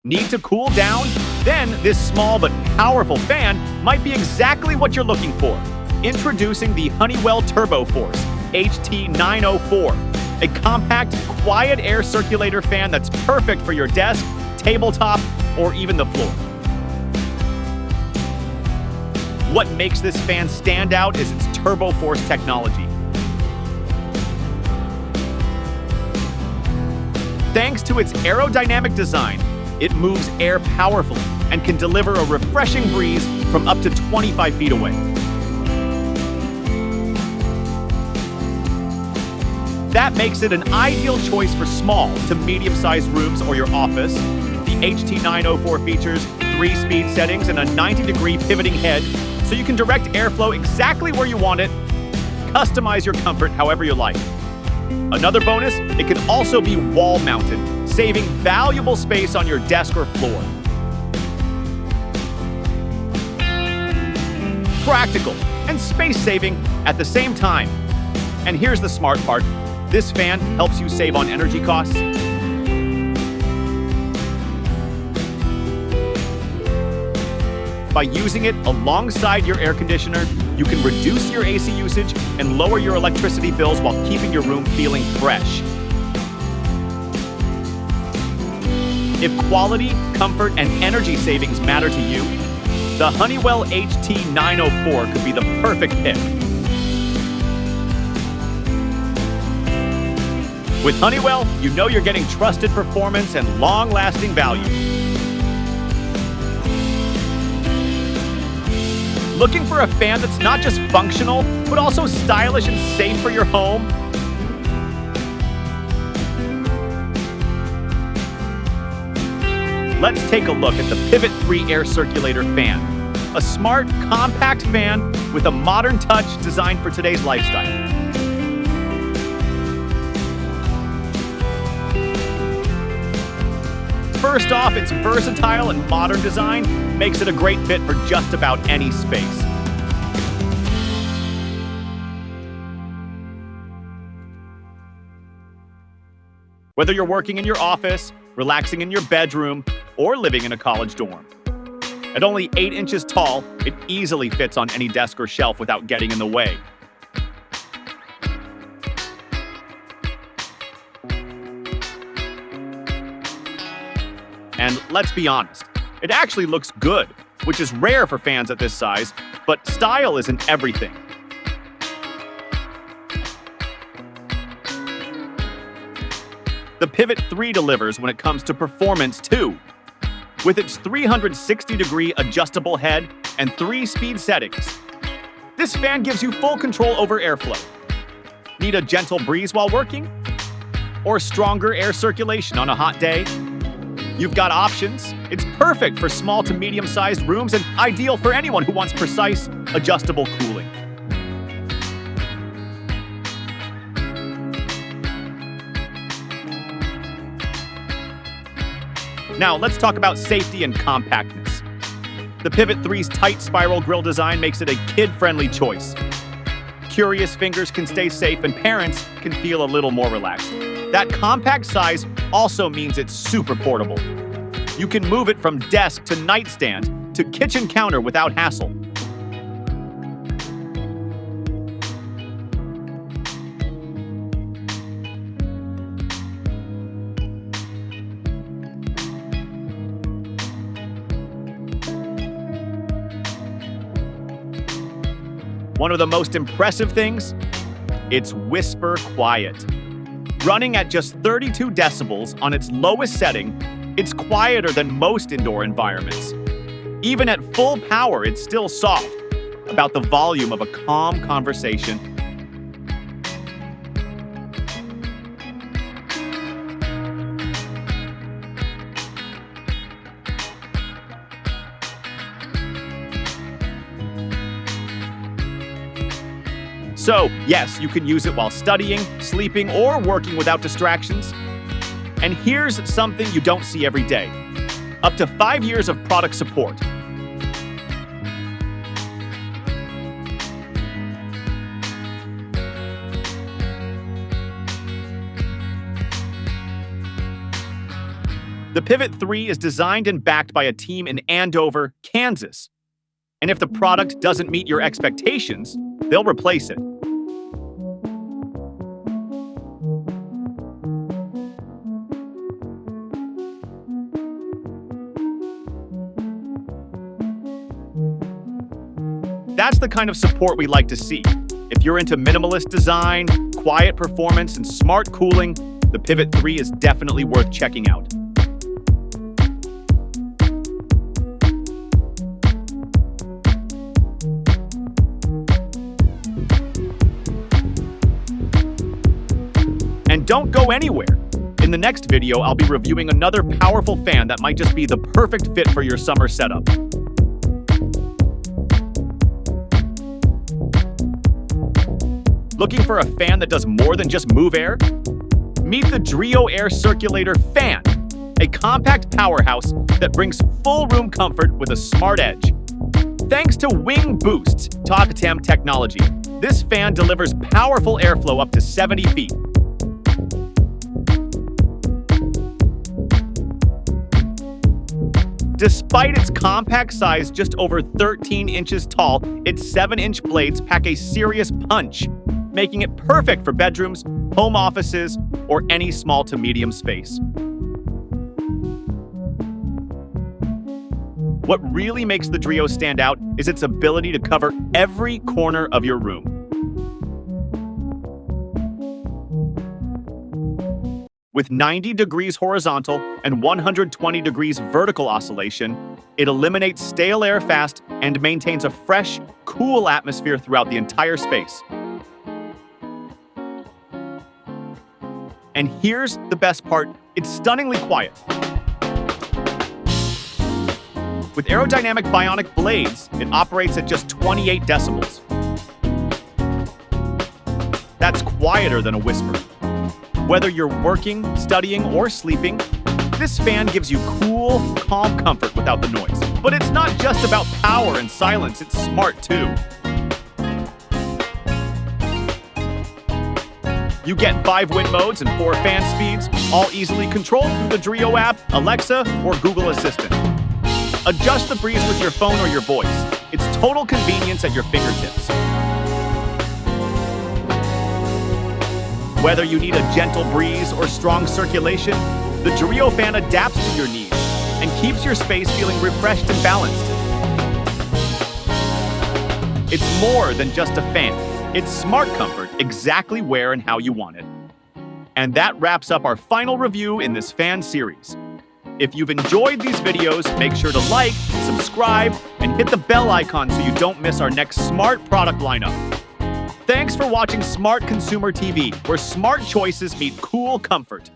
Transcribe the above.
Need to cool down? Then this small but powerful fan might be exactly what you're looking for. Introducing the Honeywell Turbo Force HT904, a compact, quiet air circulator fan that's perfect for your desk, tabletop, or even the floor. What makes this fan stand out is its Turbo Force technology. Thanks to its aerodynamic design, it moves air powerfully and can deliver a refreshing breeze from up to 25 feet away. That makes it an ideal choice for small to medium-sized rooms or your office. The HT904 features 3 speed settings and a 90-degree pivoting head, so you can direct airflow exactly where you want it. Customize your comfort however you like. Another bonus, it can also be wall-mounted, saving valuable space on your desk or floor. Practical and space-saving at the same time. And here's the smart part. This fan helps you save on energy costs. By using it alongside your air conditioner, you can reduce your AC usage and lower your electricity bills while keeping your room feeling fresh. If quality, comfort, and energy savings matter to you, the Honeywell HT904 could be the perfect pick. With Honeywell, you know you're getting trusted performance and long-lasting value. Looking for a fan that's not just functional, but also stylish and safe for your home? Let's take a look at the Pivot 3 Air Circulator Fan, a smart, compact fan with a modern touch designed for today's lifestyle. First off, its versatile and modern design makes it a great fit for just about any space. Whether you're working in your office, relaxing in your bedroom, or living in a college dorm. At only 8 inches tall, it easily fits on any desk or shelf without getting in the way. And let's be honest, it actually looks good, which is rare for fans at this size, but style isn't everything. The Pivot 3 delivers when it comes to performance too. With its 360-degree adjustable head and 3 speed settings, this fan gives you full control over airflow. Need a gentle breeze while working? Or stronger air circulation on a hot day? You've got options. It's perfect for small to medium-sized rooms and ideal for anyone who wants precise, adjustable cooling. Now, let's talk about safety and compactness. The Pivot 3's tight spiral grille design makes it a kid-friendly choice. Curious fingers can stay safe and parents can feel a little more relaxed. That compact size also means it's super portable. You can move it from desk to nightstand to kitchen counter without hassle. One of the most impressive things? It's whisper quiet. Running at just 32 decibels on its lowest setting, it's quieter than most indoor environments. Even at full power, it's still soft, about the volume of a calm conversation. So, yes, you can use it while studying, sleeping, or working without distractions. And here's something you don't see every day. Up to 5 years of product support. The Pivot 3 is designed and backed by a team in Andover, Kansas. And if the product doesn't meet your expectations, they'll replace it. That's the kind of support we like to see. If you're into minimalist design, quiet performance, and smart cooling, the Pivot 3 is definitely worth checking out. And don't go anywhere. In the next video, I'll be reviewing another powerful fan that might just be the perfect fit for your summer setup. Looking for a fan that does more than just move air? Meet the Drio Air Circulator Fan, a compact powerhouse that brings full room comfort with a smart edge. Thanks to Wing Boost's Talk-Tem technology, this fan delivers powerful airflow up to 70 feet. Despite its compact size, just over 13 inches tall, its 7-inch blades pack a serious punch, making it perfect for bedrooms, home offices, or any small to medium space. What really makes the Drio stand out is its ability to cover every corner of your room. With 90 degrees horizontal and 120 degrees vertical oscillation, it eliminates stale air fast and maintains a fresh, cool atmosphere throughout the entire space. And here's the best part, it's stunningly quiet. With aerodynamic bionic blades, it operates at just 28 decibels. That's quieter than a whisper. Whether you're working, studying, or sleeping, this fan gives you cool, calm comfort without the noise. But it's not just about power and silence, it's smart too. You get 5 wind modes and 4 fan speeds, all easily controlled through the Drio app, Alexa, or Google Assistant. Adjust the breeze with your phone or your voice. It's total convenience at your fingertips. Whether you need a gentle breeze or strong circulation, the Drio fan adapts to your needs and keeps your space feeling refreshed and balanced. It's more than just a fan. It's smart comfort exactly where and how you want it. And that wraps up our final review in this fan series. If you've enjoyed these videos, make sure to like, subscribe, and hit the bell icon so you don't miss our next smart product lineup. Thanks for watching Smart Consumer TV, where smart choices meet cool comfort.